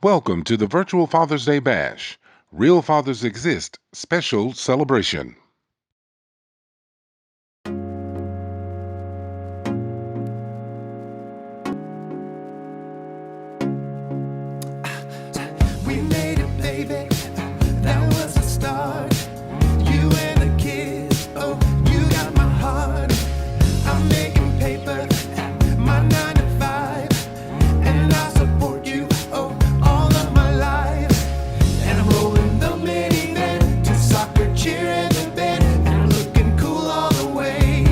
Welcome to the virtual Father's Day Bash. Real Fathers Exist special celebration. We made it, baby. That was the start. You and the kids. Oh, you got my heart. I'm making paper. My 9 to 5. And I support you. Oh, all of my life. And I'm rolling the minivan to soccer, cheer, and the bed. And I'm looking cool all the way.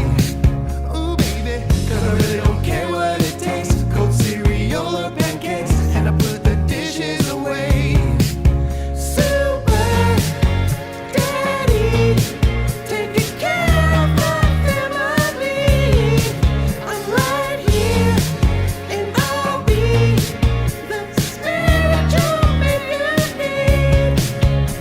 Oh, baby. 'Cause I really don't care what it takes. Cold cereal or pancakes. And I put the dishes away. Super Daddy, taking care of my family. I'm right here, and I'll be the spiritual man you need.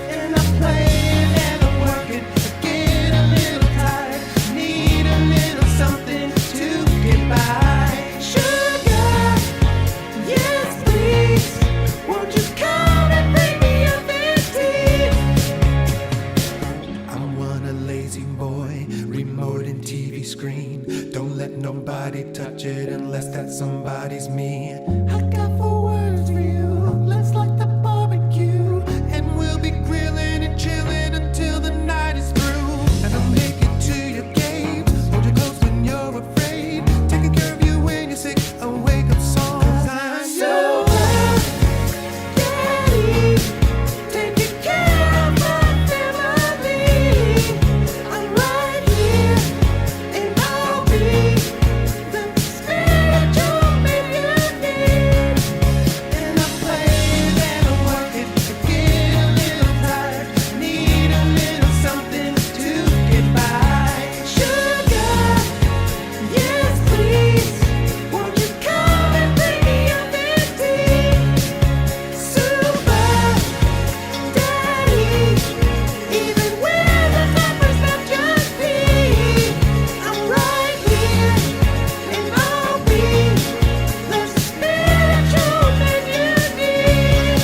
And I'm playing and I'm working, I get a little tired, need a little something to get by. Sugar, yes please, won't you come and bring me a big tea? I'm one a lazy boy, remote and TV screen. Don't let nobody touch it unless that somebody's me. I got 4 words for you. Let's light the barbecue, and we'll be grilling and chilling until the night is through. And I'll make it to your cave, hold you close when you're afraid, taking care of you when you're sick, a wake-up song. 'Cause I'm so Daddy, taking care of my family. I'm right here, and I'll be the spiritual man you need. And I'm playing and I'm working, I get a little tired, need a little something to get by. Sugar, yes please, won't you come and bring me a big tea? Super Daddy, even when the numbers not just me, I'm right here, and I'll be the spiritual man you need.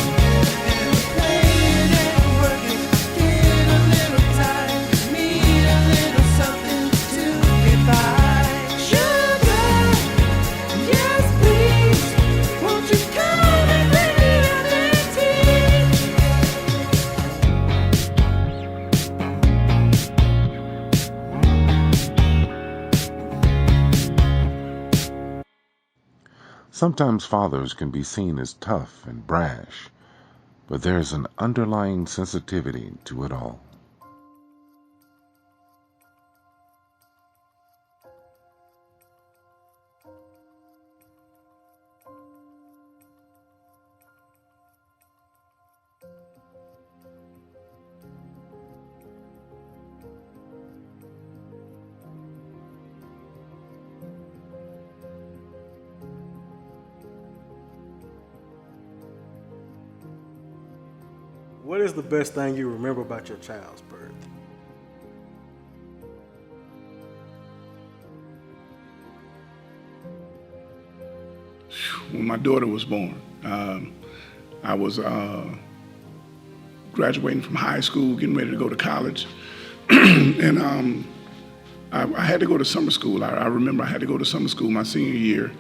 And I'm playing and working, get a little tired, need a little something to get by. Sugar, yes please, won't you come and bring me a big tea? Sometimes fathers can be seen as tough and brash, but there's an underlying sensitivity to it all. What is the best thing you remember about your child's birth? When my daughter was born, I was graduating from high school, getting ready to go to college, and I had to go to summer school. I remember I had to go to summer school my senior year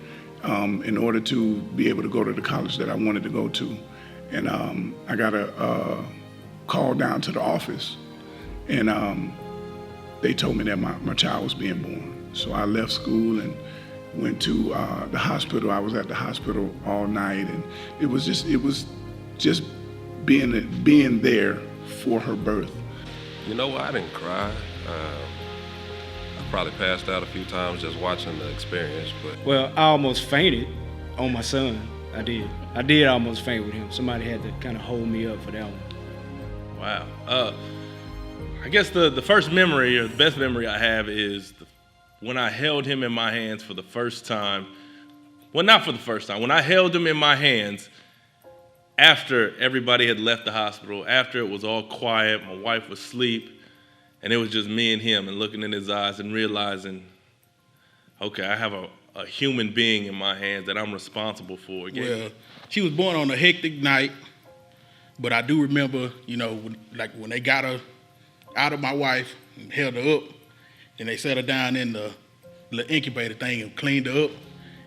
in order to be able to go to the college that I wanted to go to. And I got a call down to the office, and they told me that my child was being born. So I left school and went to the hospital. I was at the hospital all night, and it was just being there for her birth. You know what? I didn't cry. I probably passed out a few times just watching the experience, but Well, I almost fainted on my son. I did. I did almost faint with him. Somebody had to kind of hold me up for that one. Wow. I guess the first memory, or the best memory I have, is when I held him in my hands for the first time. Well, not for the first time. When I held him in my hands after everybody had left the hospital, after it was all quiet, my wife was asleep, and it was just me and him, and looking in his eyes and realizing, okay, I have a human being in my hands that I'm responsible for again. Well, she was born on a hectic night, but I do remember, when they got her out of my wife and held her up, and they set her down in the incubator thing and cleaned her up,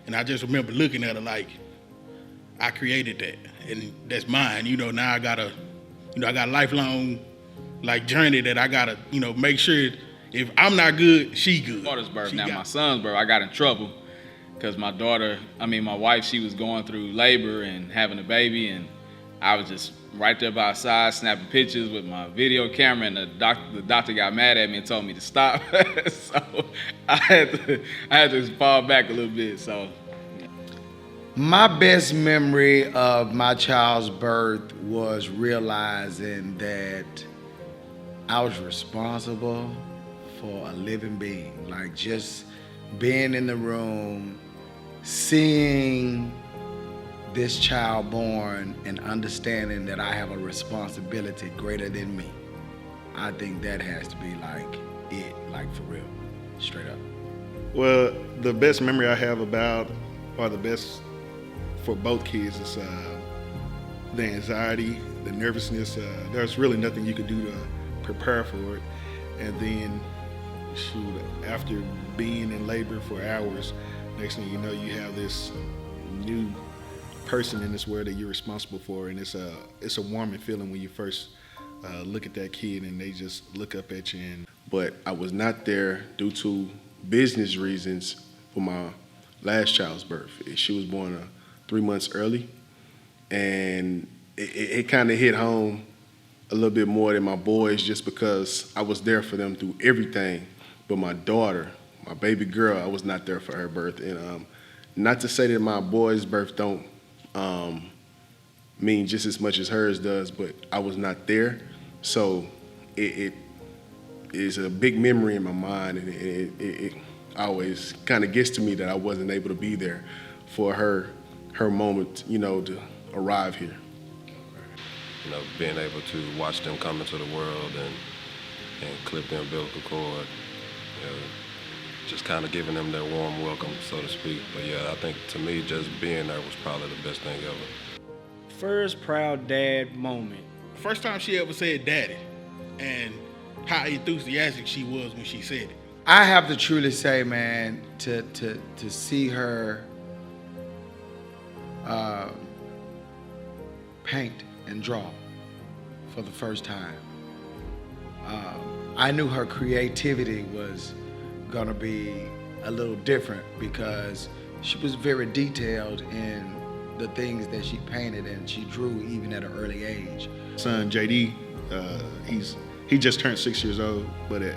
and I just remember looking at her like, I created that, and that's mine. Now I got a lifelong journey that I gotta, make sure if I'm not good, she good. Daughter's birth. Now my son's birth, I got in trouble because my wife, she was going through labor and having a baby, and I was just right there by her side snapping pictures with my video camera, and the doctor got mad at me and told me to stop. So I had to fall back a little bit. So my best memory of my child's birth was realizing that I was responsible for a living being. Like just being in the room, seeing this child born and understanding that I have a responsibility greater than me. I think that has to be for real, straight up. Well, the best memory I have or the best for both kids is the anxiety, the nervousness. There's really nothing you could do to prepare for it. And then, after being in labor for hours, next thing you know, you have this new person in this world that you're responsible for, and it's a warming feeling when you first look at that kid and they just look up at you. But I was not there due to business reasons for my last child's birth. She was born 3 months early, and it kind of hit home a little bit more than my boys, just because I was there for them through everything. But my daughter, my baby girl, I was not there for her birth. And not to say that my boy's birth don't mean just as much as hers does, but I was not there. So it is a big memory in my mind, and it always kind of gets to me that I wasn't able to be there for her moment, to arrive here. Being able to watch them come into the world and clip the umbilical cord, just kind of giving them their warm welcome, so to speak. But yeah, I think to me, just being there was probably the best thing ever. First proud dad moment. First time she ever said daddy, and how enthusiastic she was when she said it. I have to truly say, man, to see her paint and draw for the first time. I knew her creativity was gonna be a little different because she was very detailed in the things that she painted and she drew even at an early age. Son JD, he just turned 6 years old, but it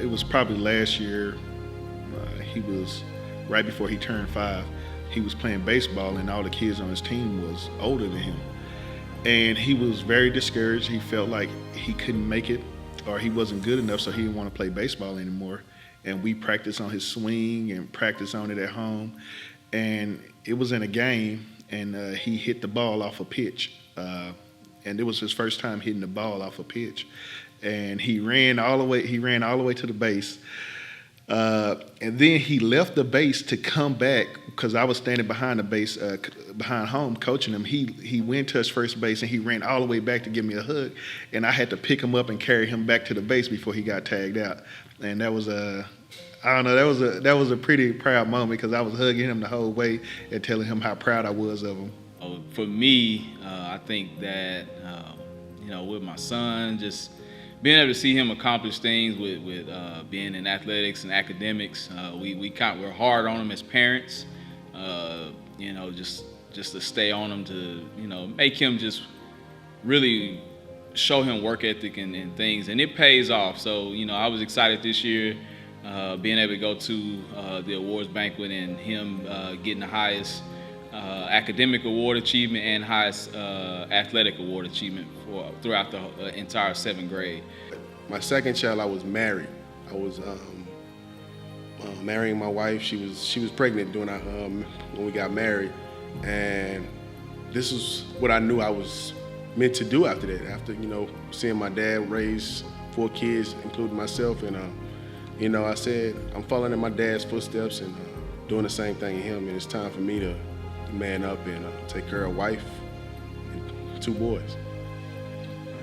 was probably last year. He was right before he turned 5. He was playing baseball, and all the kids on his team was older than him. And he was very discouraged. He felt like he couldn't make it, or he wasn't good enough, so he didn't want to play baseball anymore. And we practiced on his swing and practiced on it at home. And it was in a game, and he hit the ball off a pitch. And it was his first time hitting the ball off a pitch. And he ran all the way to the base. And then he left the base to come back, because I was standing behind the base, behind home, coaching him. He went to his first base and he ran all the way back to give me a hug, and I had to pick him up and carry him back to the base before he got tagged out. And that was that was a pretty proud moment, because I was hugging him the whole way and telling him how proud I was of him. For me, I think that with my son, just being able to see him accomplish things with being in athletics and academics, we're hard on him as parents. Just to stay on him, to make him just really show him work ethic and things, and it pays off. So I was excited this year, being able to go to the awards banquet and him getting the highest academic award achievement and highest athletic award achievement throughout the entire 7th grade. My second child, I was married. I was marrying my wife. She was pregnant when we got married, and this is what I knew I was meant to do after that. After seeing my dad raise 4 kids, including myself, and I said I'm following in my dad's footsteps and doing the same thing in him, and it's time for me to man up and take care of a wife and 2 boys.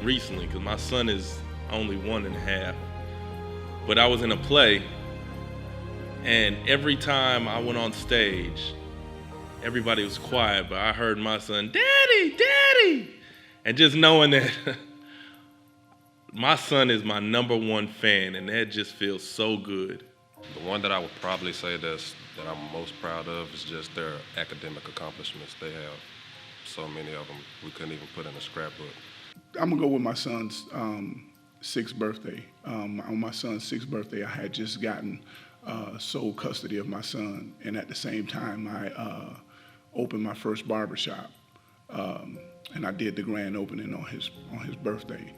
Recently, because my son is only 1.5. But I was in a play, and every time I went on stage, everybody was quiet, but I heard my son, "Daddy, Daddy!" And just knowing that my son is my #1 fan, and that just feels so good. The one that I would probably say that I'm most proud of is just their academic accomplishments. They have so many of them we couldn't even put in a scrapbook. I'm gonna go with my son's 6th birthday. On my son's 6th birthday, I had just gotten sole custody of my son, and at the same time, I opened my first barbershop, and I did the grand opening on his birthday.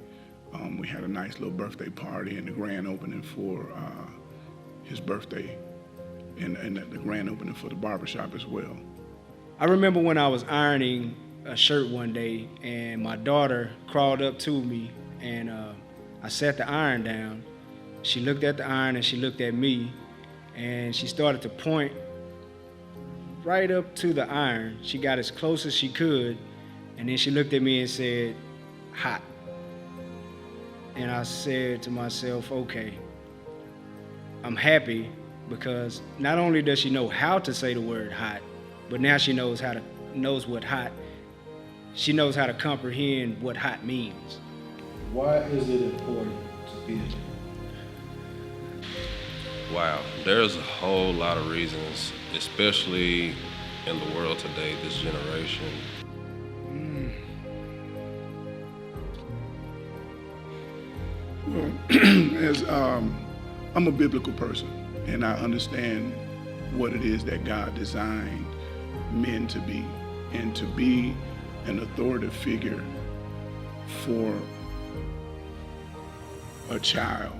We had a nice little birthday party and the grand opening for his birthday, and the grand opening for the barbershop as well. I remember when I was ironing a shirt one day, and my daughter crawled up to me, and I set the iron down. She looked at the iron and she looked at me, and she started to point right up to the iron. She got as close as she could, and then she looked at me and said, "Hot." And I said to myself, okay, I'm happy because not only does she know how to say the word hot, but now she knows what hot, she knows how to comprehend what hot means. Why is it important to be a dad? Wow, there's a whole lot of reasons, especially in the world today, this generation. Well, I'm a biblical person, and I understand what it is that God designed men to be, and to be an authoritative figure for a child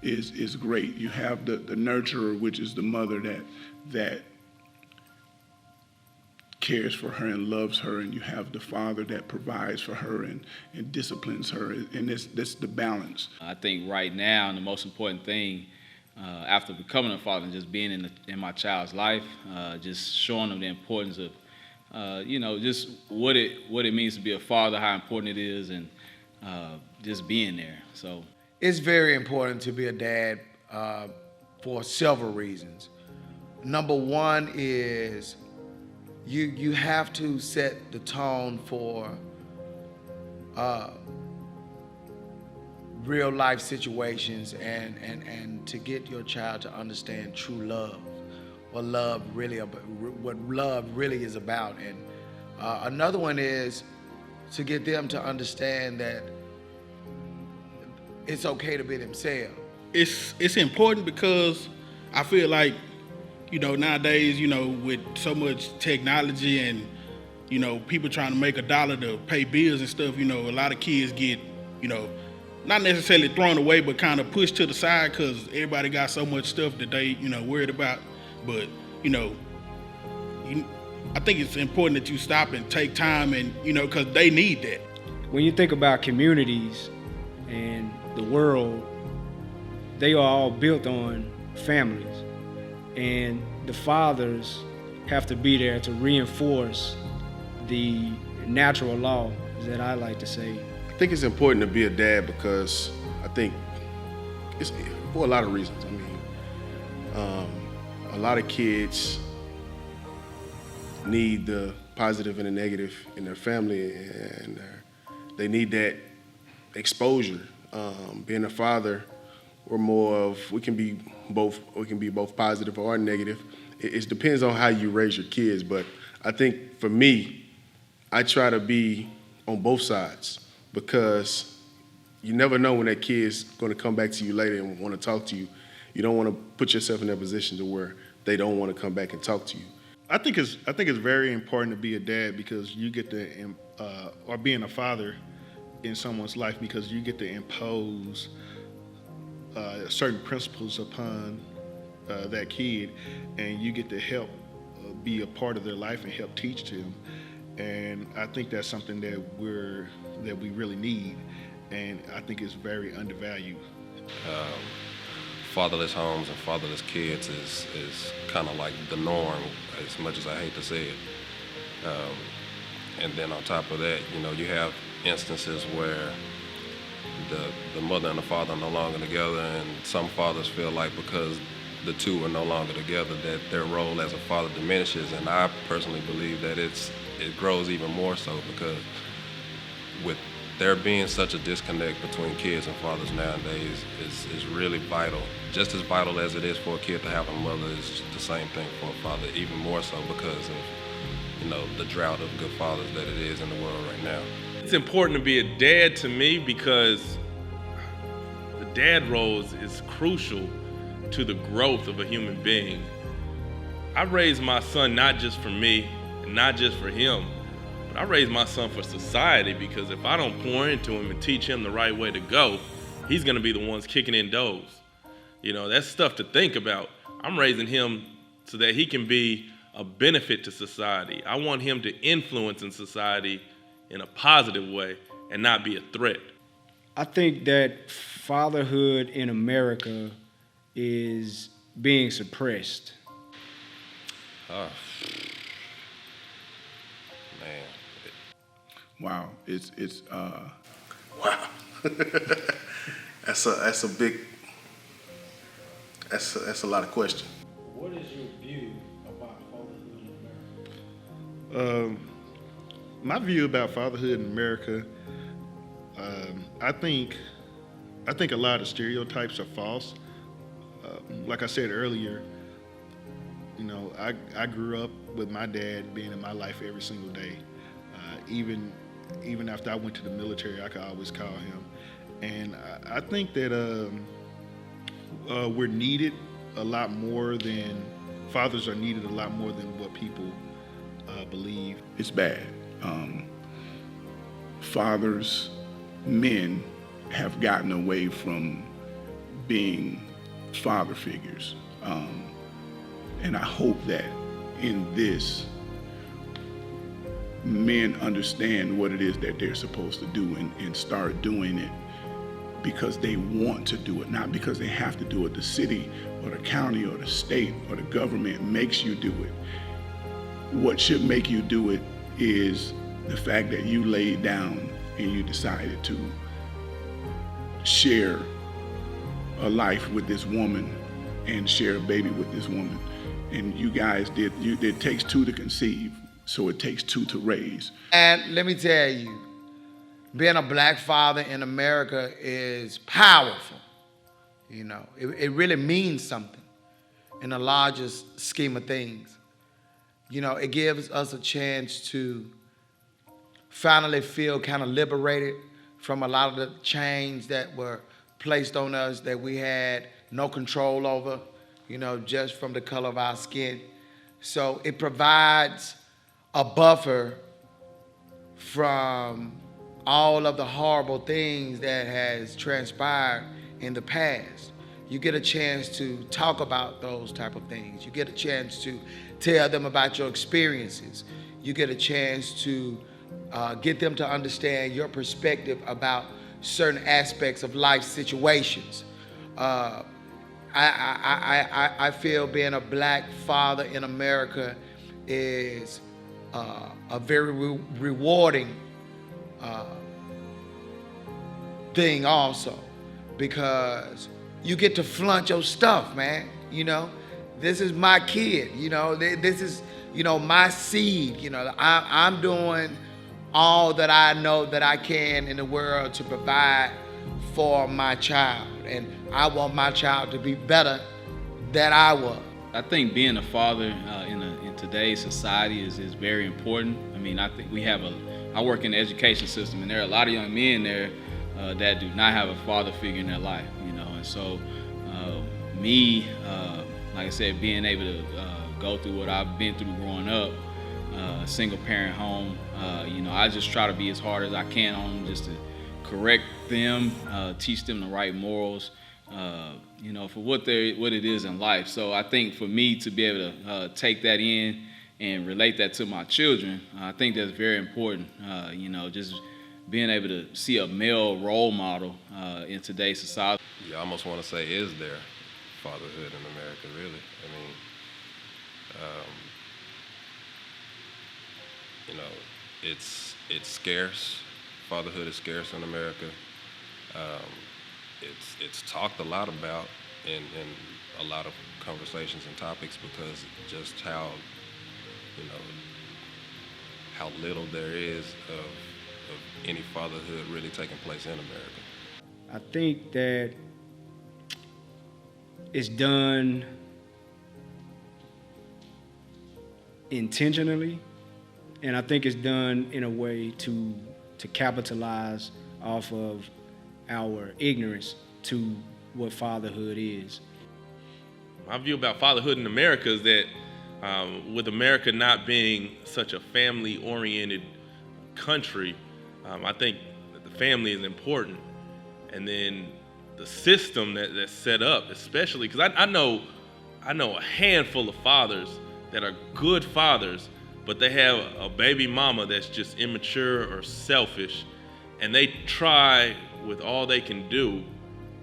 is great. You have the nurturer, which is the mother that cares for her and loves her, and you have the father that provides for her and disciplines her, and that's the balance. I think right now the most important thing after becoming a father and just being in my child's life, just showing them the importance of just what it means to be a father, how important it is, and just being there. So it's very important to be a dad for several reasons. Number one is you have to set the tone for real life situations and to get your child to understand true love, what love really is about. And another one is to get them to understand that it's okay to be themselves. It's important because I feel like, nowadays, with so much technology and, people trying to make $1 to pay bills and stuff, a lot of kids get, not necessarily thrown away, but kind of pushed to the side because everybody got so much stuff that they, worried about. But, I think it's important that you stop and take time and, because they need that. When you think about communities and the world, they are all built on families. And the fathers have to be there to reinforce the natural law, that I like to say. I think it's important to be a dad because I think it's for a lot of reasons. I mean, a lot of kids need the positive and the negative in their family, and they need that exposure. Being a father, we can be both positive or negative. It depends on how you raise your kids, but I think for me, I try to be on both sides because you never know when that kid's going to come back to you later and want to talk to you. You don't want to put yourself in that position to where they don't want to come back and talk to you. I think it's very important to be a dad because you get to, or being a father in someone's life, because you get to impose certain principles upon that kid, and you get to help be a part of their life and help teach them. And I think that's something that we really need, and I think it's very undervalued. Fatherless homes and fatherless kids is kind of like the norm, as much as I hate to say it. And then on top of that, you know, you have instances where the mother and the father are no longer together, and some fathers feel like because the two are no longer together that their role as a father diminishes. And I personally believe that it grows even more so, because with there being such a disconnect between kids and fathers nowadays is really vital. Just as vital as it is for a kid to have a mother, is the same thing for a father, even more so because of, you know, the drought of good fathers that it is in the world right now. It's important to be a dad to me because the dad role is crucial to the growth of a human being. I raised my son not just for me and not just for him, but I raised my son for society, because if I don't pour into him and teach him the right way to go, he's gonna be the ones kicking in doors. You know, that's stuff to think about. I'm raising him so that he can be a benefit to society. I want him to influence in society in a positive way and not be a threat. I think that fatherhood in America is being suppressed. Oh, man. Wow, it's Wow. that's a big, that's a lot of questions. What is your view about fatherhood in America? My view about fatherhood in America, I think a lot of stereotypes are false. Like I said earlier, you know, I grew up with my dad being in my life every single day. Even after I went to the military, I could always call him. And I think that we're needed a lot more than, fathers are needed a lot more than what people believe. it's bad. Fathers, men have gotten away from being father figures. And I hope that in this, men understand what it is that they're supposed to do and start doing it because they want to do it, not because they have to do it. The city or the county or the state or the government makes you do it. What should make you do it is the fact that you laid down and you decided to share a life with this woman and share a baby with this woman. And you guys did, it takes two to conceive, so it takes two to raise. And let me tell you, being a black father in America is powerful. You know, it really means something in the largest scheme of things. You know, it gives us a chance to finally feel kind of liberated from a lot of the chains that were placed on us that we had no control over, you know, just from the color of our skin. So it provides a buffer from all of the horrible things that has transpired in the past. You get a chance to talk about those type of things. You get a chance to tell them about your experiences. You get a chance to get them to understand your perspective about certain aspects of life situations. I feel being a black father in America is a very rewarding thing also, because you get to flaunt your stuff, man. You know, this is my kid, you know, this is, you know, my seed. You know, I'm doing all that I know that I can in the world to provide for my child, and I want my child to be better than I was. I think being a father in today's society is very important. I mean, I think I work in the education system, and there are a lot of young men there that do not have a father figure in their life, you know. And so like I said, being able to go through what I've been through growing up, single parent home, you know, I just try to be as hard as I can on them, just to correct them, teach them the right morals, you know, for what it is in life. So I think for me to be able to take that in and relate that to my children, I think that's very important. You know, just being able to see a male role model in today's society. You almost want to say, is there fatherhood in America, really? I mean, you know, it's scarce. Fatherhood is scarce in America. It's talked a lot about in a lot of conversations and topics because just how, you know, how little there is of any fatherhood really taking place in America. I think that it's done intentionally, and I think it's done in a way to capitalize off of our ignorance to what fatherhood is. My view about fatherhood in America is that with America not being such a family-oriented country, I think that the family is important. And then the system that's set up, especially, because I know a handful of fathers that are good fathers, but they have a baby mama that's just immature or selfish, and they try with all they can do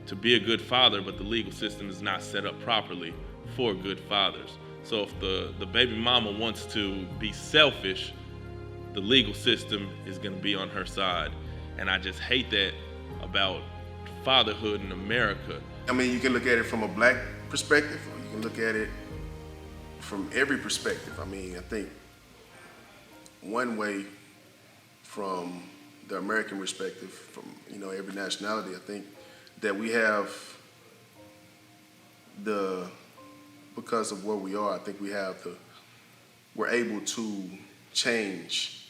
to be a good father, but the legal system is not set up properly for good fathers. So if the baby mama wants to be selfish, the legal system is going to be on her side. And I just hate that about fatherhood in America. I mean, you can look at it from a black perspective, or you can look at it from every perspective. I mean, I think one way from the American perspective, from, you know, every nationality, I think that we have because of where we are, I think we're able to change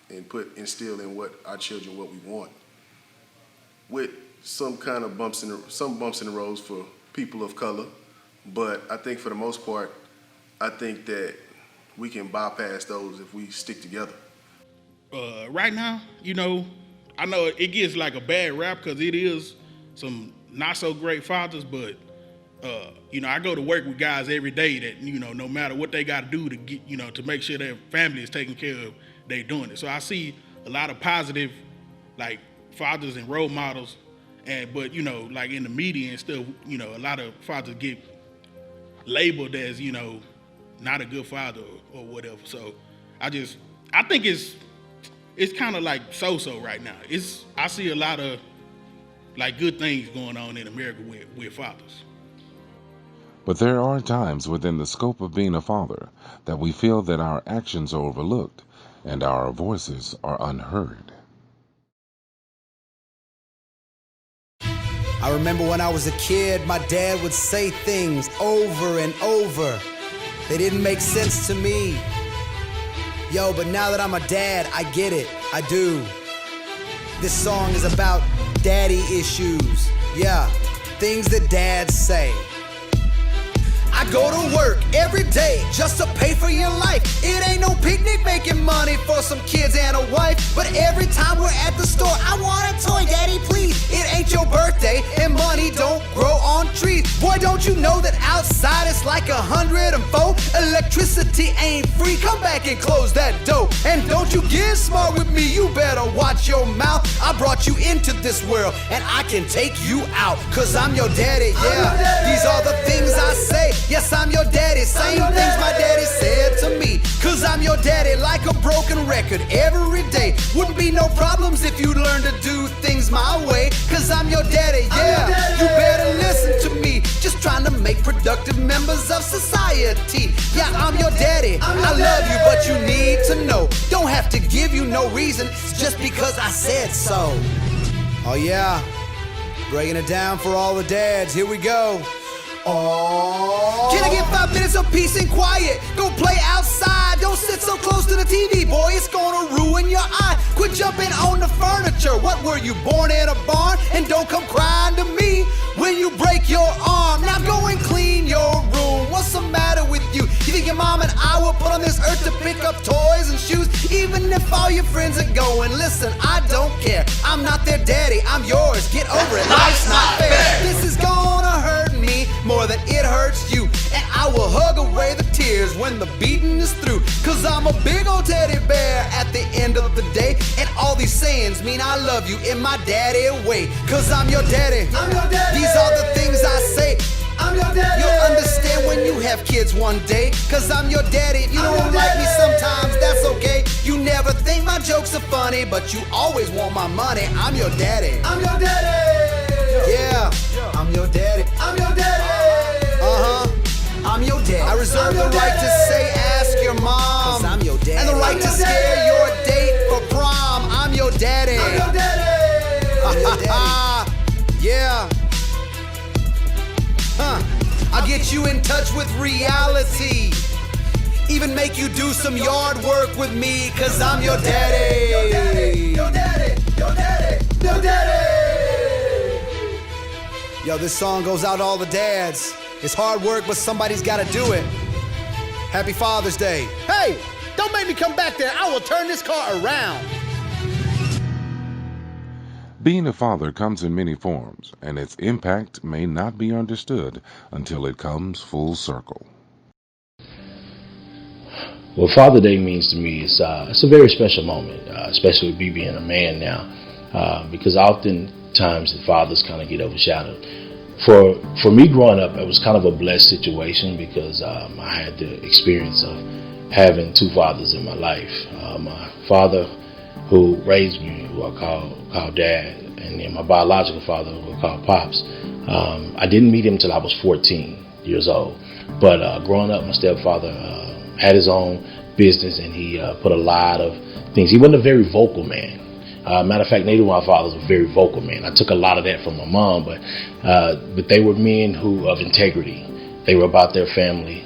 and instill in what our children what we want, with some kind of bumps in the roads for people of color. But I think for the most part, I think that we can bypass those if we stick together. Right now, you know, I know it gets like a bad rap because it is some not so great fathers, but you know, I go to work with guys every day that, you know, no matter what they got to do to get, you know, to make sure their family is taken care of, they doing it. So I see a lot of positive, like, fathers and role models, but you know, like in the media and stuff, you know, a lot of fathers get labeled as, you know, not a good father or whatever. So I think it's kind of like so-so right now. I see a lot of like good things going on in America with fathers. But there are times within the scope of being a father that we feel that our actions are overlooked and our voices are unheard. I remember when I was a kid, my dad would say things over and over. They didn't make sense to me. Yo, but now that I'm a dad, I get it. I do. This song is about daddy issues. Yeah, things that dads say. I go to work every day just to pay for your life. It ain't no picnic making money for some kids and a wife. But every time we're at the store, I want a toy, daddy, please. It ain't your birthday and money don't grow on trees. Boy, don't you know that outside it's like 104? Electricity ain't free. Come back and close that door. And don't you get smart with me, you better watch your mouth. I brought you into this world and I can take you out. Cause I'm your daddy, yeah. These are the things I say. Yes, I'm your daddy, same things my daddy said to me. Cause I'm your daddy, like a broken record every day. Wouldn't be no problems if you learn to do things my way. Cause I'm your daddy, yeah, you better listen to me. Just trying to make productive members of society. Yeah, I'm your daddy, I love you, but you need to know. Don't have to give you no reason, it's just because I said so. Oh yeah, breaking it down for all the dads, here we go. Oh. Can I get 5 minutes of peace and quiet? Go play outside, don't sit so close to the TV, boy, it's gonna ruin your eye. Quit jumping on the furniture, what were you, born in a barn? And don't come crying to me when you break your arm. Now go and clean your room, what's the matter with you? You think your mom and I were put on this earth to pick up toys and shoes? Even if all your friends are going, listen, I don't care. I'm not their daddy, I'm yours, get over it, life's not fair. This is gonna hurt me more than it hurts you, and I will hug away the tears when the beating is through. Cause I'm a big old teddy bear at the end of the day, and all these sayings mean I love you in my daddy way. Cause I'm your daddy, These are the things I say. I'm your daddy. You'll understand when you have kids one day, cause I'm your daddy. If you don't like me sometimes, that's okay. You never think my jokes are funny, but you always want my money. I'm your daddy. I'm your daddy. Yeah, I'm your daddy. I'm your daddy. I'm your daddy. I reserve the right to say, ask your mom. Cause I'm your daddy. And the right to scare your date for prom. I'm your daddy. I'm your daddy. I'm your daddy. Yeah. I'll get you in touch with reality. Even make you do some yard work with me, cause I'm your daddy. Your daddy. Your daddy. Your daddy. Your daddy. Yo, this song goes out to all the dads. It's hard work, but somebody's gotta do it. Happy Father's Day. Hey, don't make me come back there. I will turn this car around. Being a father comes in many forms, and its impact may not be understood until it comes full circle. What Father Day means to me is it's a very special moment, especially with me being a man now, because oftentimes the fathers kind of get overshadowed. For me growing up, it was kind of a blessed situation because I had the experience of having two fathers in my life. My father, who raised me, who I call Dad, and then my biological father, who I call Pops. I didn't meet him until I was 14 years old. But growing up, my stepfather had his own business, and he put a lot of things. He wasn't a very vocal man. Matter of fact, neither of my fathers were very vocal men. I took a lot of that from my mom, but they were men who of integrity. They were about their family.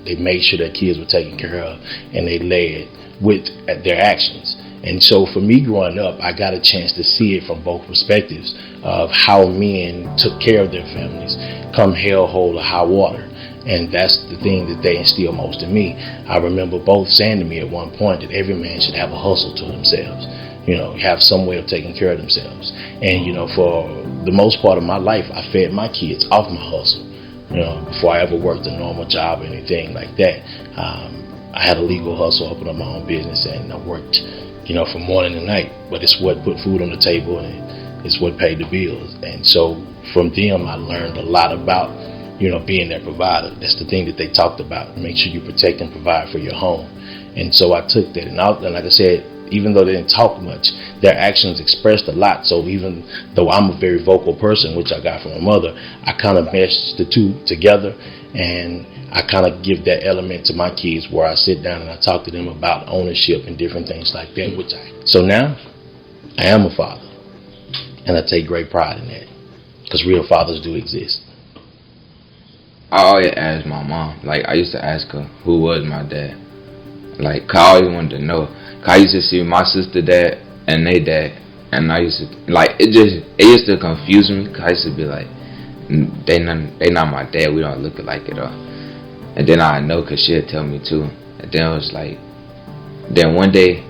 They made sure their kids were taken care of, and they led with their actions. And so for me growing up, I got a chance to see it from both perspectives of how men took care of their families, come hell, hole, or high water. And that's the thing that they instill most in me. I remember both saying to me at one point that every man should have a hustle to themselves. You know, have some way of taking care of themselves. And, you know, for the most part of my life, I fed my kids off my hustle. You know, before I ever worked a normal job or anything like that. I had a legal hustle, opened up my own business, and I worked, you know, from morning to night. But it's what put food on the table, and it's what paid the bills. And so from them, I learned a lot about, you know, being their provider. That's the thing that they talked about. Make sure you protect and provide for your home. And so I took that. And like I said, even though they didn't talk much, their actions expressed a lot. So even though I'm a very vocal person, which I got from my mother, I kind of meshed the two together. And I kind of give that element to my kids where I sit down and I talk to them about ownership and different things like that. So now I am a father. And I take great pride in that. Because real fathers do exist. I always asked my mom, like I used to ask her who was my dad. Like I always wanted to know. I used to see my sister dad and they dad, and I used to like it used to confuse me. Cause I used to be like, they not my dad. We don't look alike at all. And then I know cause she'd tell me too. And then it was like, then one day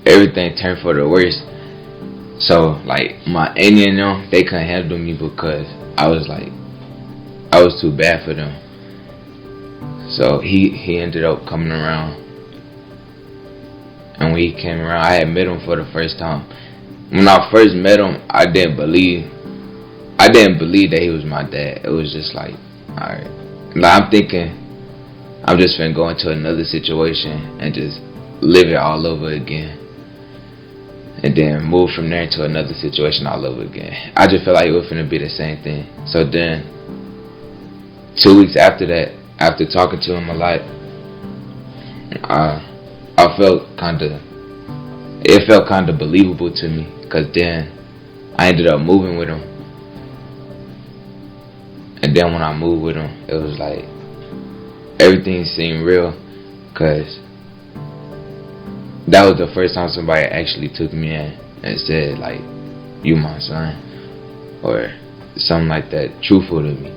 everything turned for the worse. So like my auntie and them, they couldn't handle me because I was too bad for them. So he ended up coming around. And when he came around, I had met him for the first time. When I first met him, I didn't believe that he was my dad. It was just like, alright. Like I'm thinking, I'm just finna go into another situation and just live it all over again. And then move from there to another situation all over again. I just felt like it was finna be the same thing. So then, 2 weeks after that, after talking to him a lot, I felt it felt kind of believable to me, because then I ended up moving with him. And then when I moved with him, it was like everything seemed real, because that was the first time somebody actually took me in and said like, you my son, or something like that, truthful to me.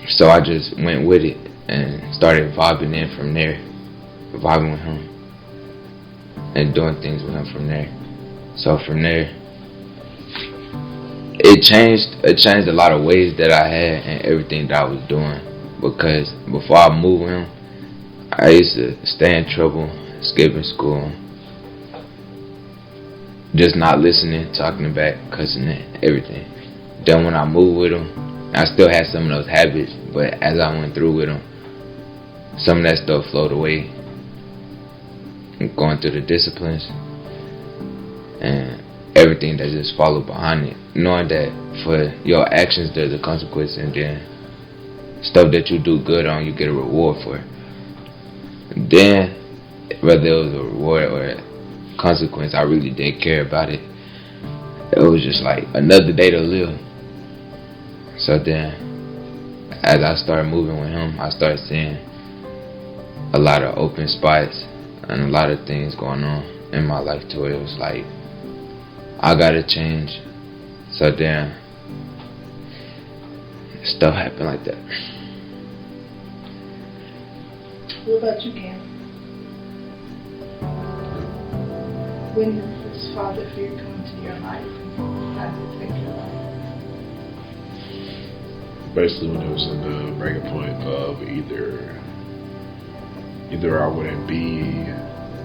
So I just went with it and started vibing in from there, vibing with him and doing things with him from there. So from there, it changed a lot of ways that I had and everything that I was doing, because before I moved with him, I used to stay in trouble, skipping school, just not listening, talking back, cussing it, everything. Then when I moved with him, I still had some of those habits, but as I went through with him, some of that stuff flowed away. Going through the disciplines and everything that just followed behind it. Knowing that for your actions there's a consequence, and then stuff that you do good on, you get a reward for. And then, whether it was a reward or a consequence, I really didn't care about it. It was just like another day to live. So then, as I started moving with him, I started seeing a lot of open spots and a lot of things going on in my life to where it was like, I gotta change. So then, stuff happened like that. What about you, Cam? When did this father figure come into your life? How did it affect your life? Basically, when it was in the breaking point of either I wouldn't be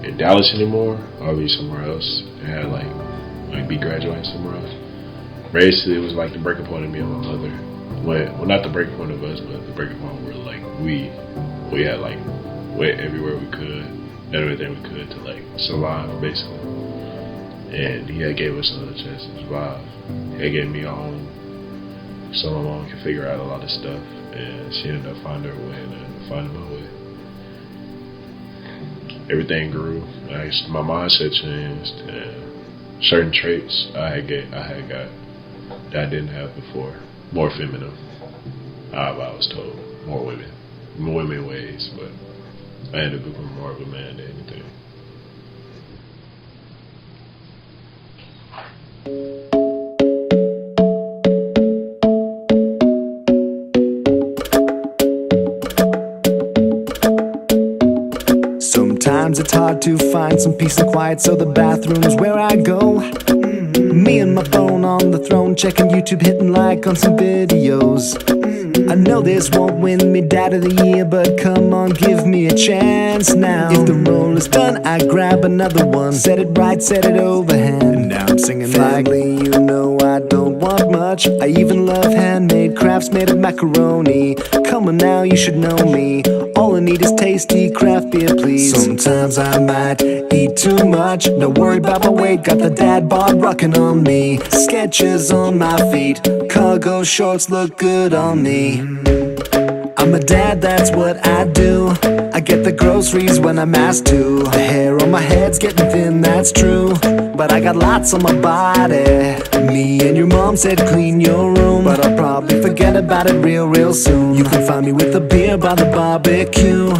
in Dallas anymore, or I'd be somewhere else and had like be graduating somewhere else. Basically, it was like the breaking point of me and my mother. Well, not the breaking point of us, but the breaking point where like we had like went everywhere we could, everything we could to like survive basically. And he had gave us another chance to survive. He had gave me a home so my mom could figure out a lot of stuff, and she ended up finding her way and I ended up finding my way. Everything grew. My mindset changed, and certain traits I had got that I didn't have before. More feminine, I was told. More women ways, but I ended up becoming more of a man than anything. Sometimes it's hard to find some peace and quiet, so the bathroom's where I go. Me and my phone on the throne, checking YouTube, hitting like on some videos. I know this won't win me Dad of the Year, but come on, give me a chance now. If the roll is done, I grab another one. Set it right, set it overhand. And now I'm singing Family, you know I don't want much. I even love handmade crafts made of macaroni. Come on now, you should know me. All I need is tasty craft beer, please. Sometimes I might eat too much. No worry about my weight, got the dad bod rocking on me. Sketches on my feet, cargo shorts look good on me. I'm a dad, that's what I do. I get the groceries when I'm asked to. The hair on my head's getting thin, that's true, but I got lots on my body. Me and your mom said clean your room, but I'll probably forget about it real soon. You can find me with a beer by the barbecue.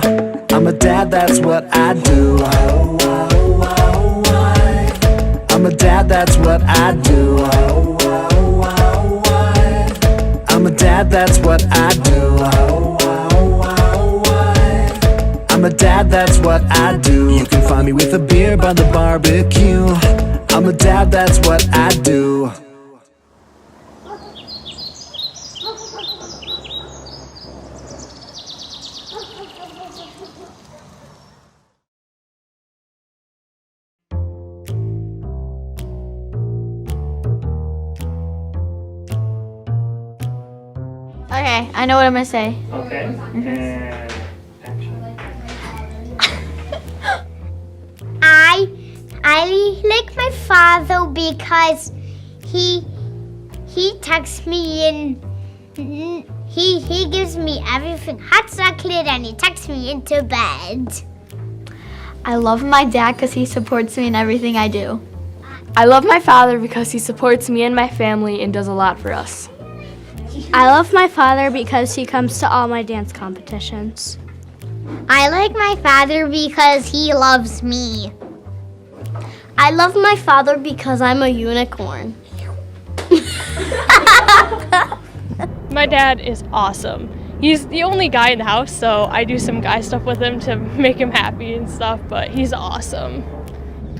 I'm a dad, that's what I do. I'm a dad, that's what I do. I'm a dad, that's what I do. I'm a dad, that's what I do. You can find me with a beer by the barbecue. I'm a dad, that's what I do. Okay, I know what I'm gonna say. Okay. And I like my father because he texts me and he gives me everything hot chocolate and he texts me into bed. I love my dad because he supports me in everything I do. I love my father because he supports me and my family and does a lot for us. I love my father because he comes to all my dance competitions. I like my father because he loves me. I love my father because I'm a unicorn. My dad is awesome. He's the only guy in the house, so I do some guy stuff with him to make him happy and stuff, but he's awesome.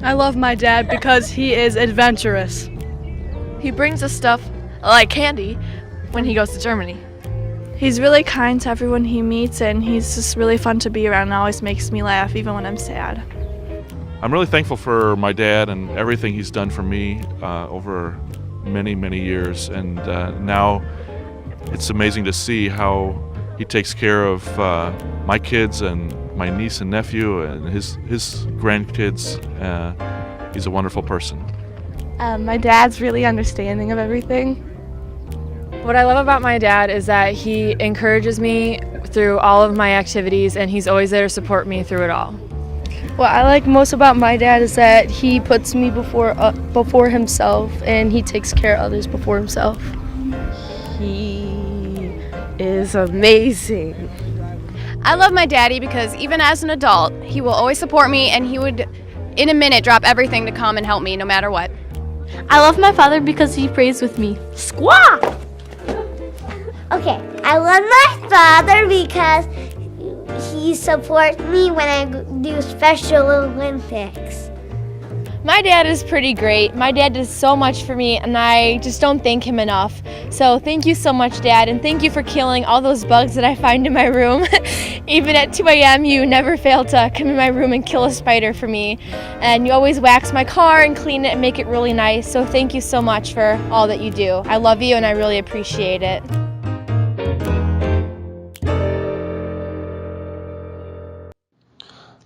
I love my dad because he is adventurous. He brings us stuff like candy when he goes to Germany. He's really kind to everyone he meets, and he's just really fun to be around and always makes me laugh even when I'm sad. I'm really thankful for my dad and everything he's done for me over many, many years, and now it's amazing to see how he takes care of my kids and my niece and nephew and his grandkids. He's a wonderful person. My dad's really understanding of everything. What I love about my dad is that he encourages me through all of my activities, and he's always there to support me through it all. What I like most about my dad is that he puts me before himself, and he takes care of others before himself. He is amazing. I love my daddy because even as an adult, he will always support me, and he would, in a minute, drop everything to come and help me no matter what. I love my father because he prays with me. Squawk! Okay, I love my father because he supports me when I do Special Olympics. My dad is pretty great. My dad does so much for me, and I just don't thank him enough. So thank you so much, Dad, and thank you for killing all those bugs that I find in my room. Even at 2 a.m., you never fail to come in my room and kill a spider for me. And you always wax my car and clean it and make it really nice. So thank you so much for all that you do. I love you, and I really appreciate it.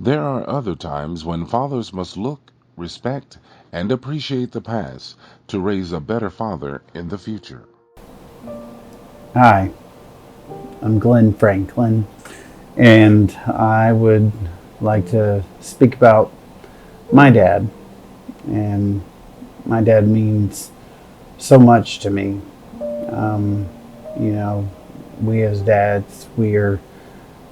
There are other times when fathers must look, respect, and appreciate the past to raise a better father in the future. Hi, I'm Glenn Franklin, and I would like to speak about my dad. And my dad means so much to me. You know, we as dads, we are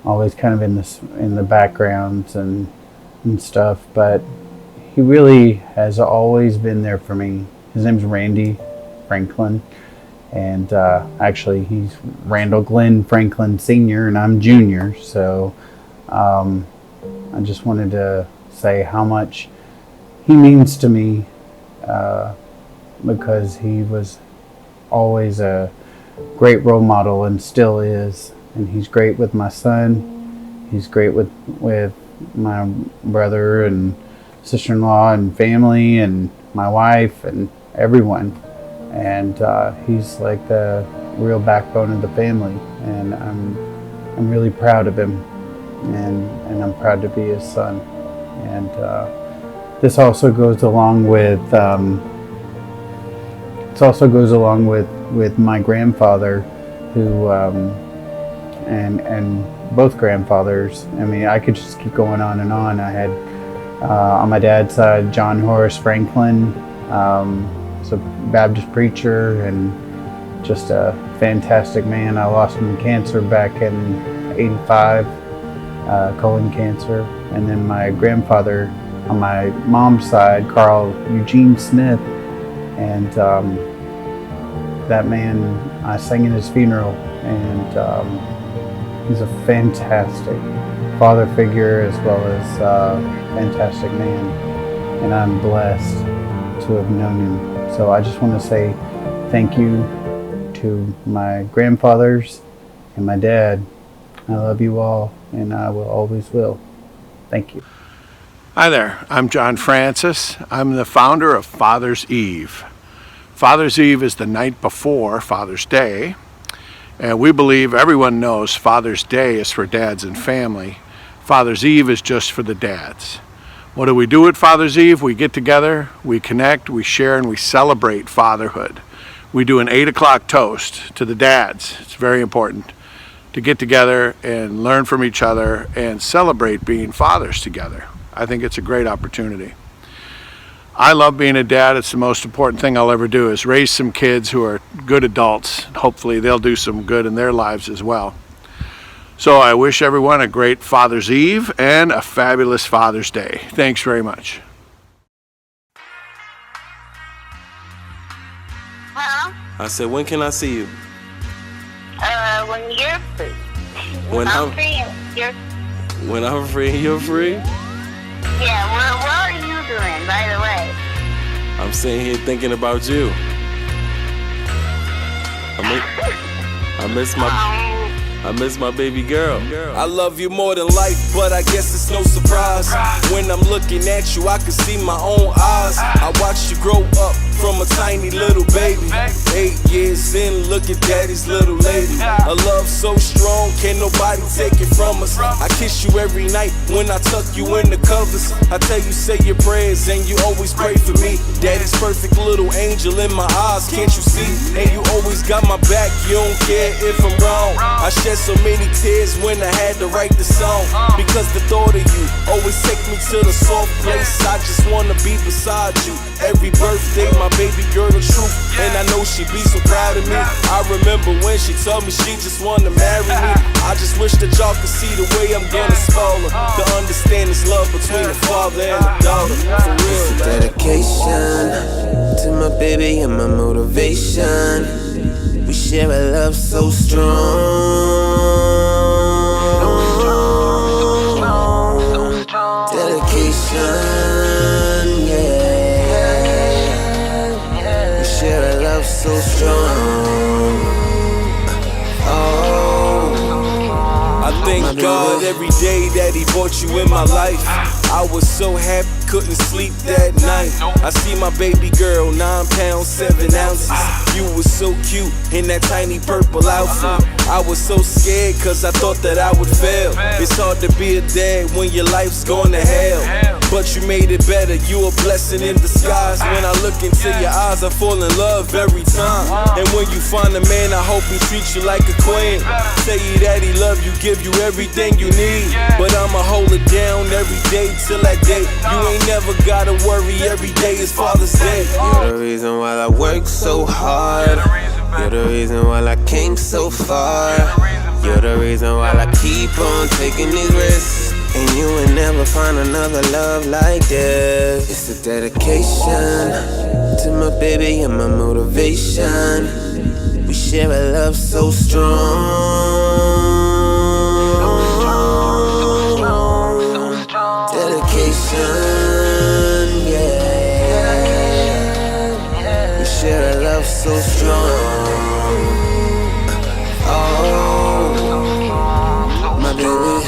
always kind of in the backgrounds and stuff, but he really has always been there for me. His name's Randy Franklin, and actually he's Randall Glenn Franklin Sr. and I'm Junior, so I just wanted to say how much he means to me, because he was always a great role model and still is. And he's great with my son. He's great with my brother and sister-in-law and family and my wife and everyone. And he's like the real backbone of the family. And I'm really proud of him. And I'm proud to be his son. And this also goes along with my grandfather, who and both grandfathers. I mean, I could just keep going on and on. I had on my dad's side, John Horace Franklin, was a Baptist preacher and just a fantastic man. I lost him to cancer back in '85, colon cancer. And then my grandfather on my mom's side, Carl Eugene Smith, and that man, I sang in his funeral, and he's a fantastic father figure as well as a fantastic man, and I'm blessed to have known him. So I just want to say thank you to my grandfathers and my dad. I love you all, and I will always will. Thank you. Hi there, I'm John Francis. I'm the founder of Father's Eve. Father's Eve is the night before Father's Day. And we believe everyone knows Father's Day is for dads and family. Father's Eve is just for the dads. What do we do at Father's Eve? We get together, we connect, we share, and we celebrate fatherhood. We do an 8 o'clock toast to the dads. It's very important to get together and learn from each other and celebrate being fathers together. I think it's a great opportunity. I love being a dad. It's the most important thing I'll ever do, is raise some kids who are good adults. Hopefully they'll do some good in their lives as well. So I wish everyone a great Father's Eve and a fabulous Father's Day. Thanks very much. Huh? I said, when can I see you? When you're free. When I'm free and you're... When I'm free and you're free? Yeah, well, what are you doing, by the way? I'm sitting here thinking about you. I miss my baby girl. I love you more than life, but I guess it's no surprise. When I'm looking at you, I can see my own eyes. I watched you grow up from a tiny little baby. 8 years in, look at daddy's little lady. A love so strong, can't nobody take it from us. I kiss you every night when I tuck you in the covers. I tell you say your prayers and you always pray for me. Daddy's perfect little angel in my eyes, can't you see? And you always got my back, you don't care if I'm wrong. I shed so many tears when I had to write the song, because the thought of you always take me to the soft place. I just wanna be beside you every birthday, my baby girl the truth. And I know she be so proud of me. I remember when she told me she just wanna marry me. I just wish that y'all could see the way I'm gonna spoil her, to understand this love between the father and the daughter. For real, it's a dedication to my baby and my motivation. We share a love so strong. Dedication, yeah. We share a love so strong. I thank God every day that he brought you in my life. I was so happy, couldn't sleep that night. I see my baby girl, 9 pounds, 7 ounces. You was so cute in that tiny purple outfit. I was so scared cause I thought that I would fail. It's hard to be a dad when your life's going to hell, but you made it better, you a blessing in disguise. When I look into your eyes, I fall in love every time. And when you find a man, I hope he treats you like a queen. Tell you that he love you, give you everything you need. But I'ma hold it down every day till that day. You ain't never gotta worry, every day is Father's Day. You're the reason why I work so hard. You're the reason why I came so far. You're the reason why I keep on taking these risks. And you will never find another love like this. It's a dedication to my baby and my motivation. We share a love so strong. Dedication, yeah. We share a love so strong. Oh, my baby.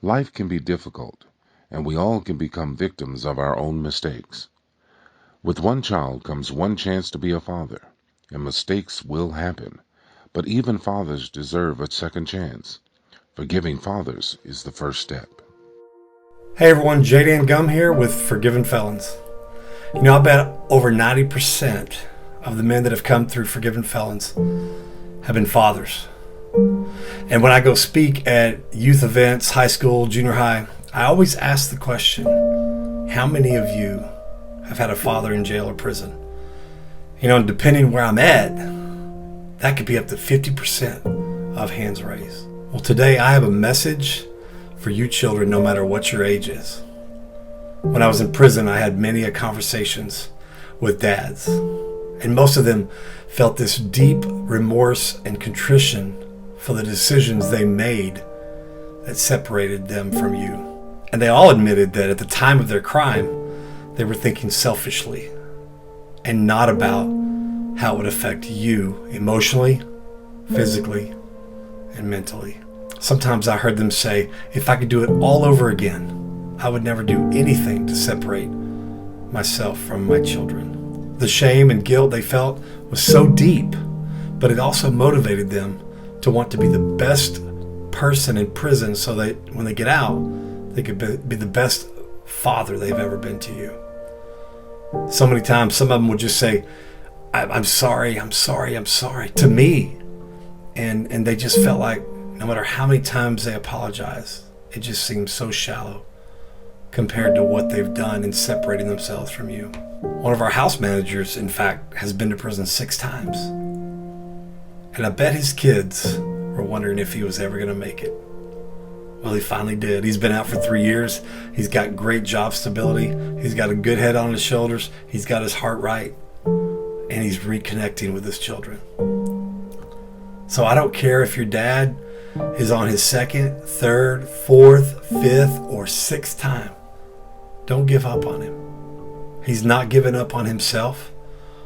Life can be difficult, and we all can become victims of our own mistakes. With one child comes one chance to be a father, and mistakes will happen, but even fathers deserve a second chance. Forgiving fathers is the first step. Hey everyone, J.Dan Gum here with Forgiven Felons. You know, I bet over 90% of the men that have come through Forgiven Felons have been fathers. And when I go speak at youth events, high school, junior high, I always ask the question, how many of you have had a father in jail or prison? You know, depending where I'm at, that could be up to 50% of hands raised. Well, today I have a message for you children, no matter what your age is. When I was in prison, I had many conversations with dads, and most of them felt this deep remorse and contrition for the decisions they made that separated them from you. And they all admitted that at the time of their crime, they were thinking selfishly and not about how it would affect you emotionally, physically, and mentally. Sometimes I heard them say, if I could do it all over again, I would never do anything to separate myself from my children. The shame and guilt they felt was so deep, but it also motivated them to want to be the best person in prison so that when they get out, they could be the best father they've ever been to you. So many times, some of them would just say, I'm sorry to me. And they just felt like no matter how many times they apologize, it just seems so shallow compared to what they've done in separating themselves from you. One of our house managers, in fact, has been to prison 6 times. And I bet his kids were wondering if he was ever going to make it. Well, he finally did. He's been out for 3 years. He's got great job stability. He's got a good head on his shoulders. He's got his heart right. And he's reconnecting with his children. So I don't care if your dad is on his 2nd, 3rd, 4th, 5th, or 6th time. Don't give up on him. He's not giving up on himself,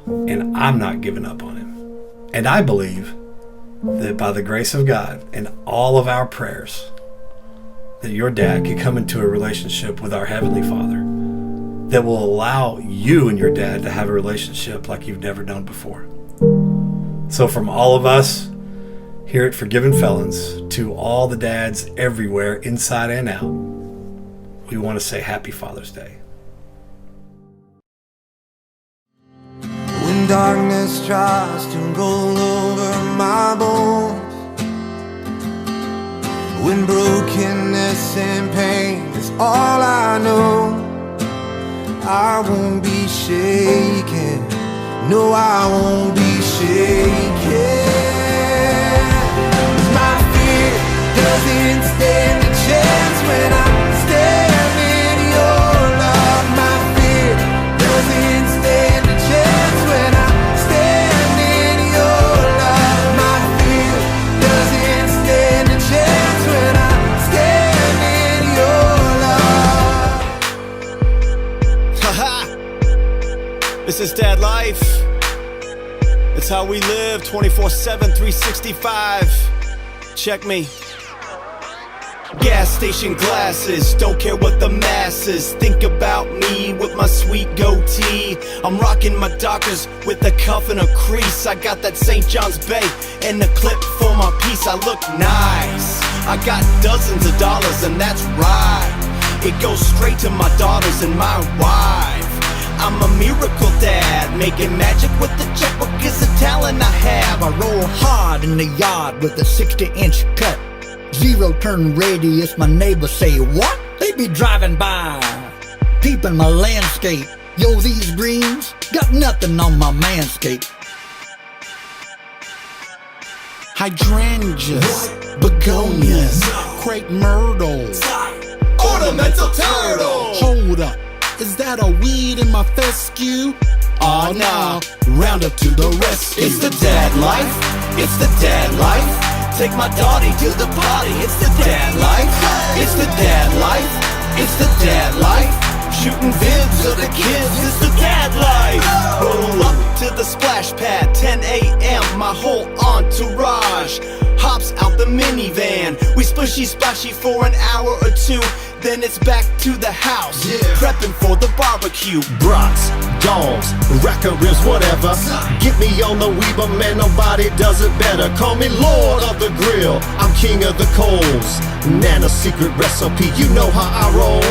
and I'm not giving up on him. And I believe that by the grace of God and all of our prayers, that your dad could come into a relationship with our Heavenly Father that will allow you and your dad to have a relationship like you've never known before. So from all of us here at Forgiven Felons to all the dads everywhere, inside and out, we want to say Happy Father's Day. When darkness tries to roll over my bones, when brokenness and pain is all I know, I won't be shaken. No, I won't be shaken. My fear doesn't stand a chance when I stand in your love. My fear doesn't stand a chance when I stand in your love. My fear doesn't stand a chance when I stand in your love. Haha! This is Dad Life. It's how we live 24/7, 365. Check me. Gas station glasses, don't care what the masses think about me with my sweet goatee. I'm rocking my Dockers with a cuff and a crease. I got that St. John's Bay and a clip for my piece. I look nice. I got dozens of dollars and that's right. It goes straight to my daughters and my wife. I'm a miracle dad, making magic with the checkbook is a talent I have. I roll hard in the yard with a 60-inch cut. Zero turn radius, my neighbors say, what? They be driving by, peeping my landscape. Yo, these greens got nothing on my manscape. Hydrangeas, begonias, crepe myrtles, ornamental turtle. Hold up, is that a weed in my fescue? Oh nah, round up to the rescue. It's the dad life, it's the dad life. Take my daughter to the party, it's the dad life. It's the dad life, it's the dad life. Shooting vids of the kids, it's the dad life. Roll up to the splash pad, 10 a.m. My whole entourage hops out the minivan. We splishy splashy for an hour or two, then it's back to the house, prepping for the barbecue. Brats, dogs, racker ribs, whatever. Get me on the Weber, man, nobody does it better. Call me Lord of the Grill, I'm king of the coals. Nana's secret recipe, you know how I roll.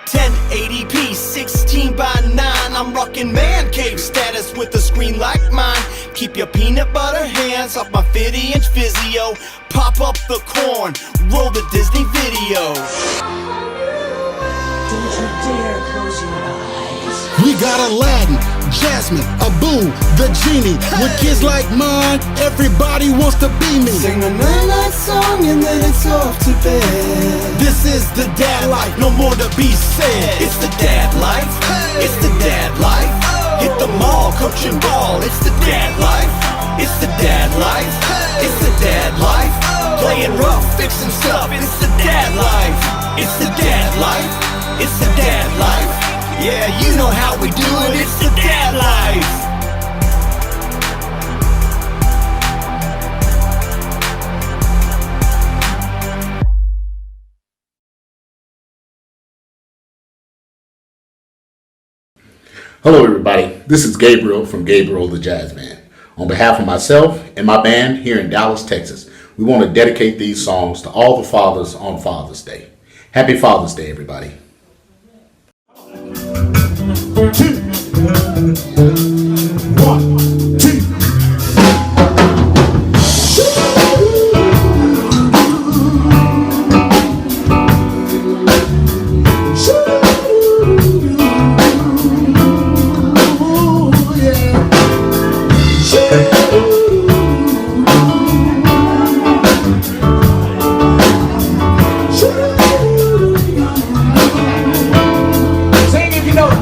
1080p, 16:9. I'm rocking man cave status with a screen like mine. Keep your peanut butter hands off my 50-inch Vizio. Pop up the corn, roll the Disney video. Don't you dare close your eyes. We got Aladdin, Jasmine, Abu, the genie. With kids like mine, everybody wants to be me. Sing a night song and then it's off to bed. This is the dad life, no more to be said. It's the dad life, it's the dad life. Hit the mall, coaching ball, it's the dad life. It's the dad life, it's the dad life. Playing rough, fixing stuff, it's the dad life. It's the dad life, it's the dad life. Yeah, you know how we do it, it's the dad life. Hello everybody, this is Gabriel from Gabriel the Jazzman. On behalf of myself and my band here in Dallas, Texas, we want to dedicate these songs to all the fathers on Father's Day. Happy Father's Day, everybody. 1, 2. Sing if you know it.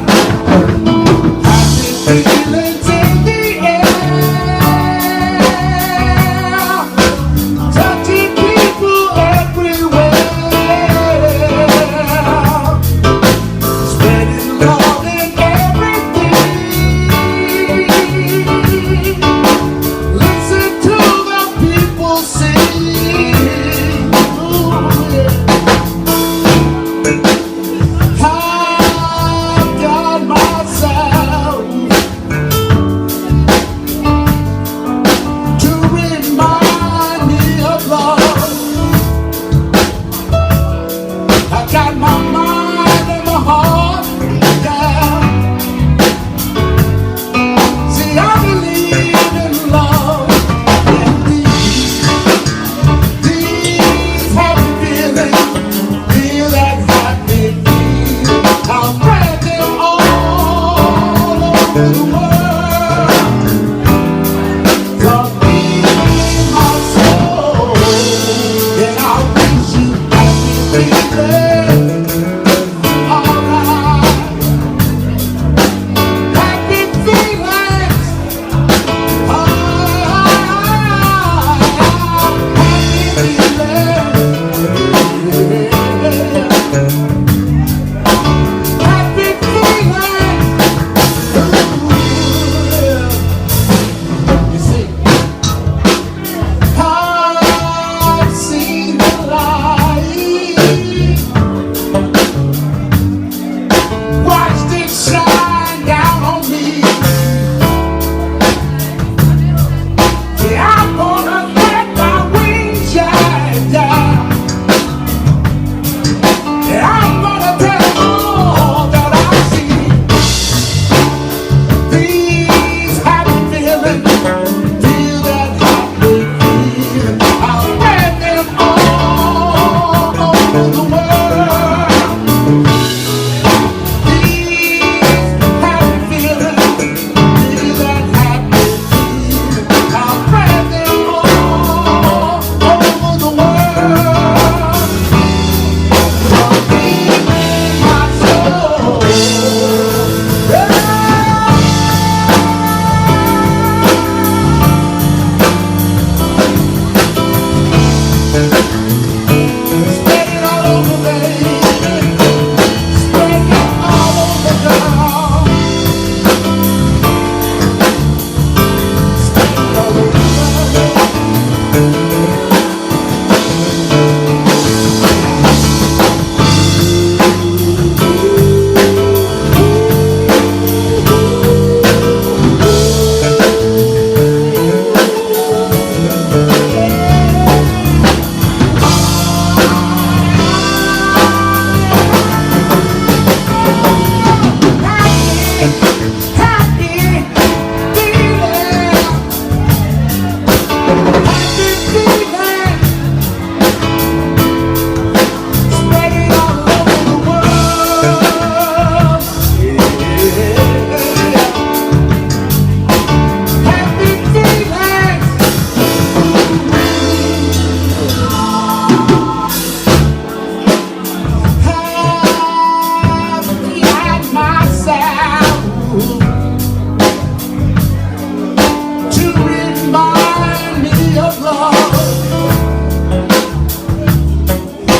love, Lord.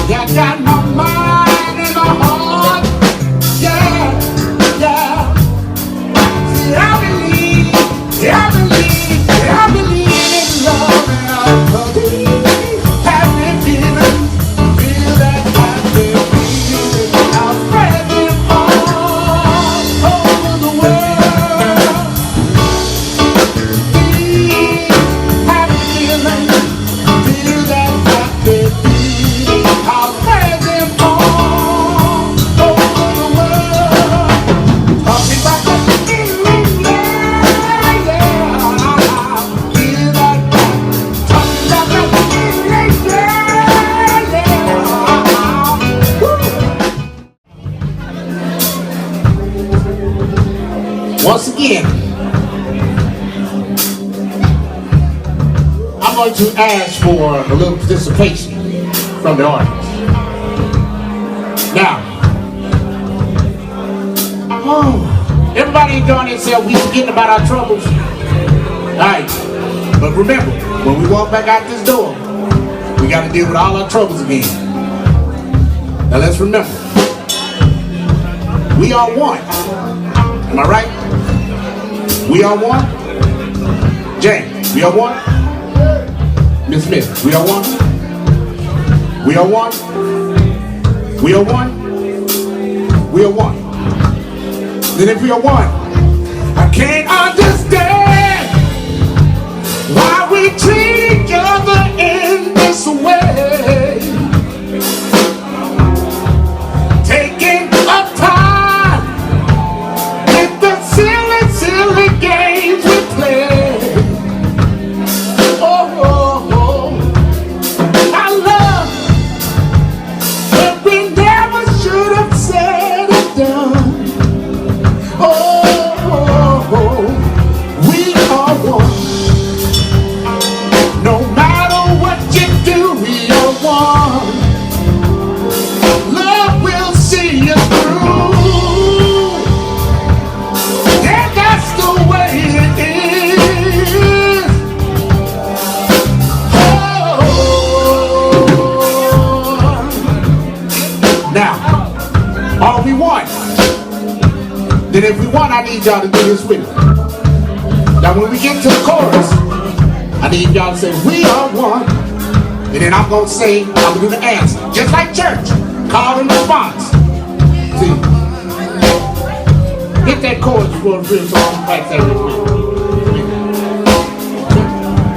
You got my mind and my heart. Yeah, yeah. See, I believe in love, and I believe happy feelings. Feel that happy feeling. I'll spread it all over the world. Feel happy feelings. Feel that happy feeling. I'll spread them all over the world. Talking about the feeling, yeah, yeah. Feel that talking about the feeling, yeah, yeah. Woo. Once again, I'm going to ask for a little participation from the audience. Now, everybody enjoying themselves. We forgetting about our troubles. Alright, but remember, when we walk back out this door, we got to deal with all our troubles again. Now let's remember, we are one. Am I right? We are one. James, we are one. Miss Smith, we are one. We are one. We are one. We are one. Then if we are one, I can't understand why we treat each other in this way. Taking up time with the silly, silly games we play. Oh, I love, but we never should have said it done. We are one. No matter what you do, we are one. Love will see you through. And that's the way it is. Now, are we one? Then if we want, I need y'all to do this with me. Now when we get to the chorus, I need y'all to say, we are one. And then I'm going to say, I'm going to do the answer. Just like church. Call and response. See? Hit that chorus before the real so I can practice that real quick.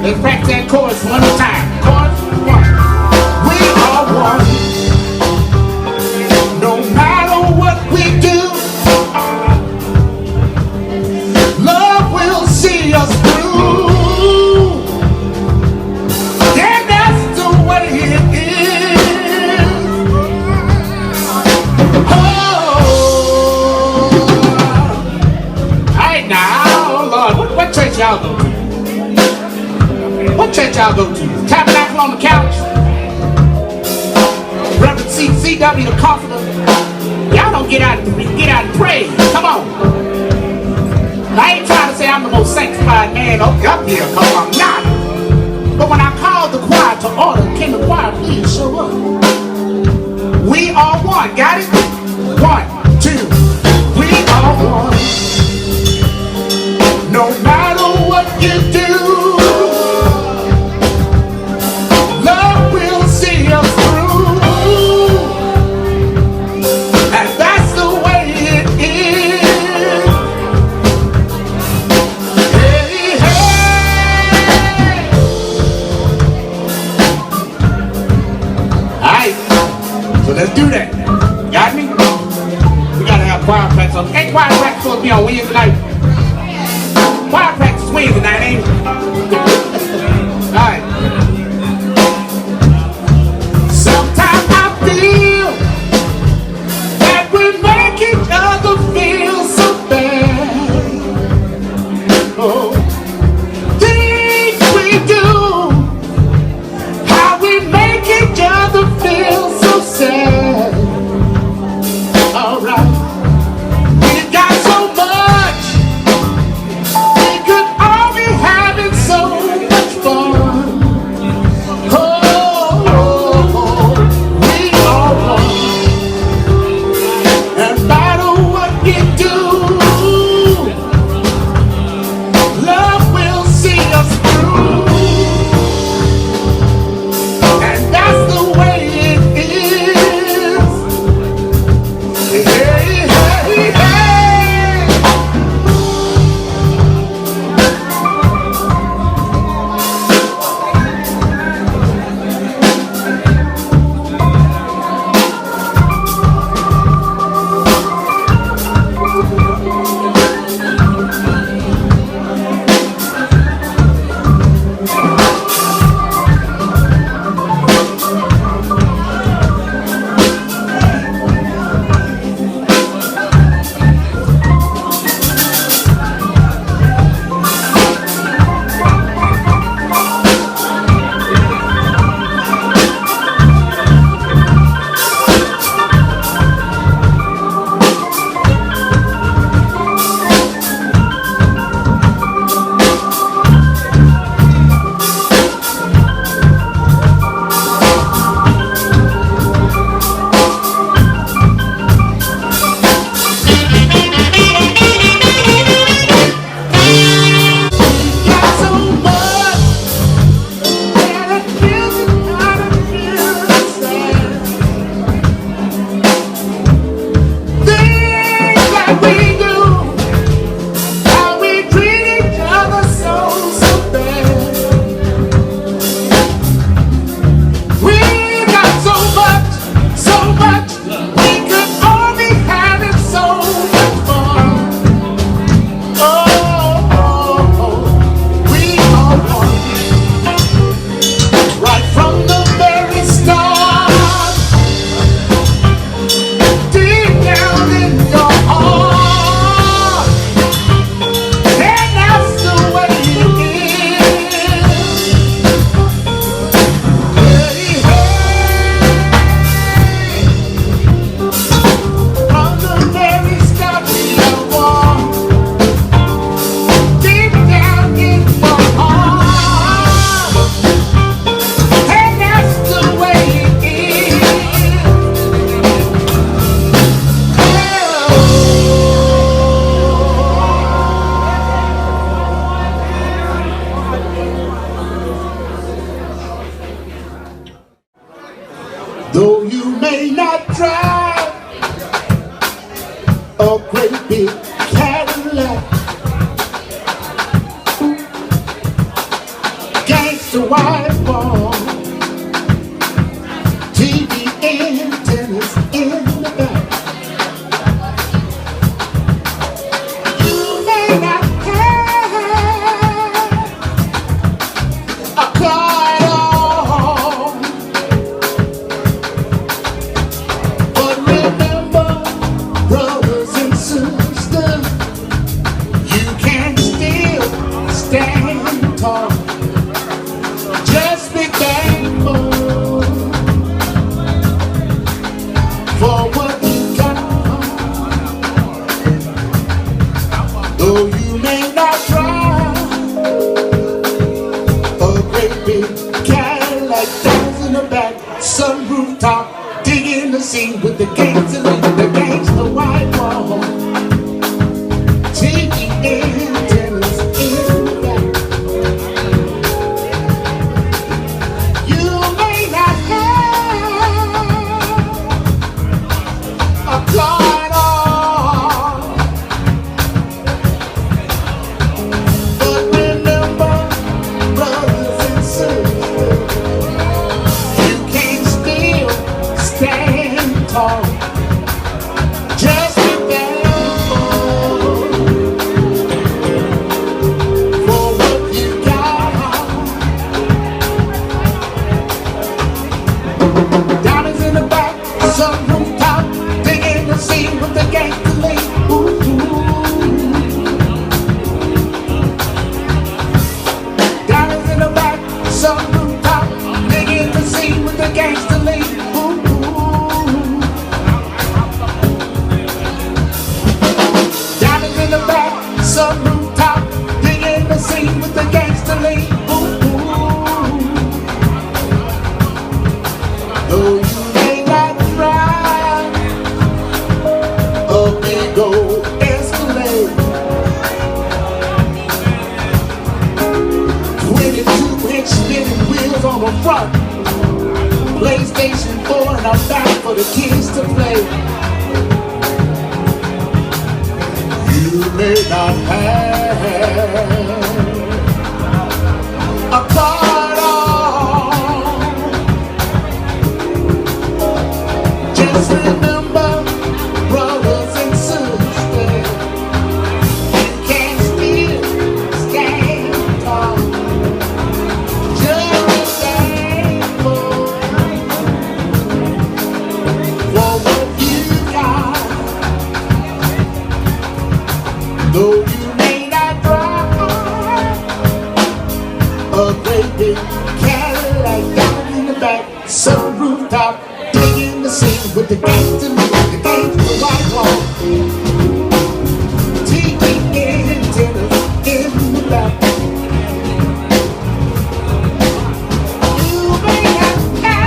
Let's practice that chorus one more time. Chorus one. We are one. No matter what we do, love will see us through. And that's the way it is. Oh, alright now, oh Lord, what church y'all go to? What church y'all go to? Tabernacle on the couch? Reverend C.W. the Comforter? Y'all don't get out and pray. Come on. I ain't trying to say I'm the most sanctified man up here, because I'm not. But when I call the choir to order, can the choir please show up? We are one. Got it? 1, 2. We are one. No matter what you do, love will see us through. And that's the way it is. Hey, hey. Alright, so let's do that. Got me? We gotta have choir practice. Ain't choir practice supposed to be on Wednesday night? Choir practice Wednesday night, ain't it? Alright. Sometimes I feel that we make each other feel so bad. Oh, things we do, how we make each other feel so sad. Alright. We got so much, we could all be having so may not drive a great big Cadillac. Gangsta white wall, TV antennas in the back. You may not have a car at all, but remember, brothers and sisters, you can still stand tall. Just be thankful for what you got. Though you may not drive a great big Cadillac, doors in the back, sun rooftop, digging the scene with the gangsta link, the gangsta white wall, TV antennas in the back. You may not have a car at all, but remember, brothers and sisters, you can still stand tall. Just be thankful for what you got. Diamonds in the back, sun rooftop, digging the scene with the gangsta link. Ooh. Diamonds in the back, sun rooftop, digging the scene with the gangsta link. Ooh. Diamonds in the back, sun rooftop, digging the scene with the gangsta link. Ooh. Though you may not drive a big old Escalade, 22-inch spinning wheels on the front, PlayStation 4 in our back for the kids to play. You may not have a car at all. Just remember, brothers and sisters, you can still stand tall. Just be thankful for what you got. Though you may not drive a great big Cadillac, down in the back, sun rooftop, digging the scene with the gangsta link, the gangsta white wall, TV antennas in the back. You may not have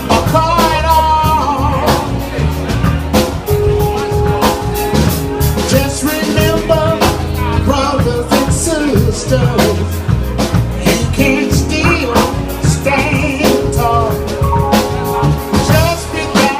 a car at all. Just remember, brothers and sisters, you can still stand tall. Just be thankful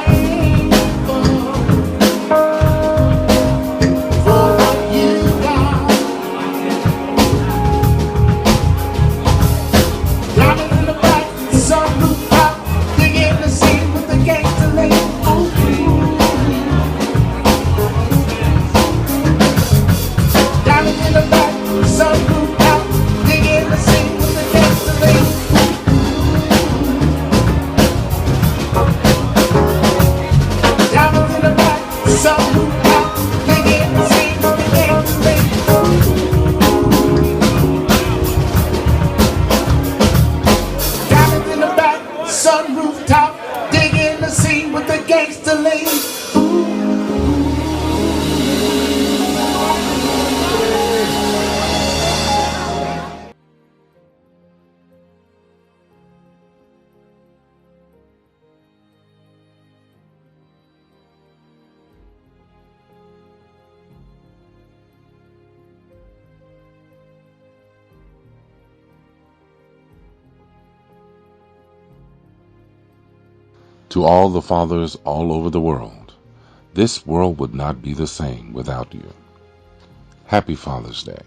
To all the fathers all over the world, this world would not be the same without you. Happy Father's Day.